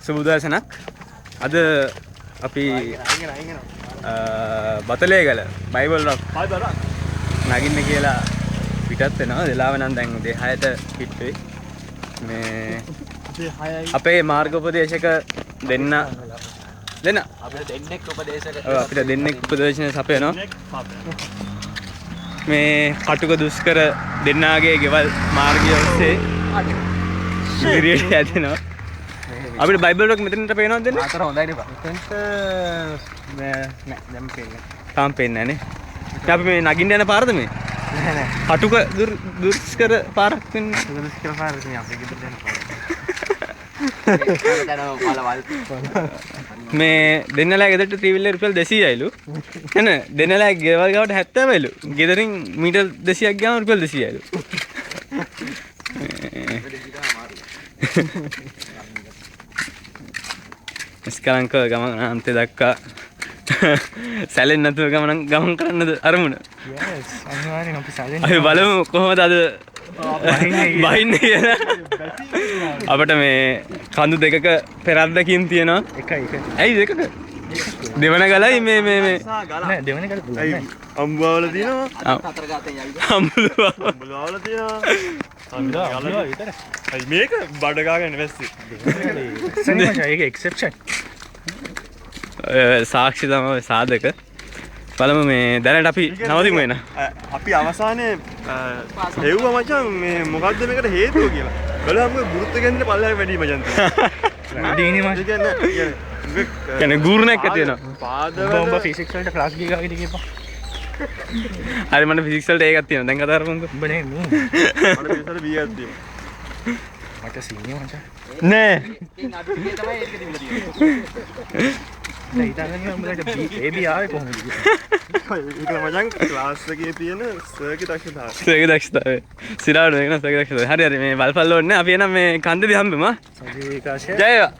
සුබුදර්ශනක්. අද අපි බතලේගල බයිබල් රොක් නගින්න කියලා පිටත් වෙනවා. වෙලාව නම් දැන් උදේ 6ට පිට වෙයි. මේ අපේ මාර්ගෝපදේශක දෙන්න අපිට දෙන්නෙක් උපදේශන සපයනවා. මේ කටුක දුෂ්කර දෙන්නාගේ ගෙවල් මාර්ගය ඔස්සේ ඉදිරියට යදිනවා. අපිට බයිබල් රොක් මෙතනට පේනවද දෙන්න? අතර හොඳයිනේ බා. මෙතනට නෑ දැන් පේන්නේ. තාම පේන්නේ නැහනේ. අපි මේ නගින්න යන පාරද මේ? නෑ නෑ. කටුක දුෂ්කර පාරක් වෙන්නේ. දුෂ්කර පාරක් නේ අපි ගෙදර යන පාර. මේ දෙන්නලා ගෙදරට ත්‍රිවිල්ල රුපියල් 200යිලු. එන දෙන්නලා ගෙවල් ගාවට 70යිලු. ගෙදරින් මීටර් 200ක් ගියාම රුපියල් 200යිලු. ස්කලංක ගමන අන්තය දක්වා සැලෙන් නැතුව ගමන් කරන්නද අරමුණ? yes අනිවාර්යෙන් අපි සැලෙන්න. අපි බලමු කොහොමද අද බහින්නේ කියලා. අපිට මේ කඳු දෙකක පෙරද්දකින් තියෙනවා. එකයි. ඇයි දෙකක? දෙවන ගලයි මේ නෑ දෙවන ගල නෑ. අම්බුවවල තියෙනවා. හතර ගාතෙන් යයිද? අම්බුවවල තියෙනවා. මේක බඩ ගාගෙන වැස්සේ. ඒක එක්සෙප්ෂන්. සාක්ෂි තමයි සාධක. බලමු මේ දැනට අපි නවතිමු එන. අපි අවසානයේ හෙව්වා මචං මේ මොකද්ද මේකට හේතුව කියලා. බලමු ගුරුත්ව කේන්ද්‍රය පල්ලෙහාට වැඩි මචං. වැඩිනේ මචං. කියන්නේ ගුරුණයක් ඇති වෙනවා. පාදවල උඹ ෆිසික්ස් වලට ක්ලාස් ගියා වගේ කියපන්. හරි මට ෆිසික්ස් වලට ඒකක් තියෙනවා. දැන් කතා කරමුකෝ. උඹ නේ මට ෆිසික්ස් වලට බීයක් තියෙනවා. මට සීනියර් මචං. නෑ. ඉතින් අඩු ගියේ තමයි ඒක තිබුණා තියෙන්නේ. දැන් ඉතින් උඹලට බේබි ආවේ කොහොමද කියලා. ඒක මචං ක්ලාස් එකේ තියෙන සර්ගේ දක්ෂතාවය. සර්ගේ දක්ෂතාවය. සිරාවට වෙන සර්ගේ දක්ෂතාවය. හරි හරි මේ වල්පල් ඕනේ. අපි එනම් මේ කන්දේදී හම්බෙමු. සජීව විකාශය. ජය වේවා.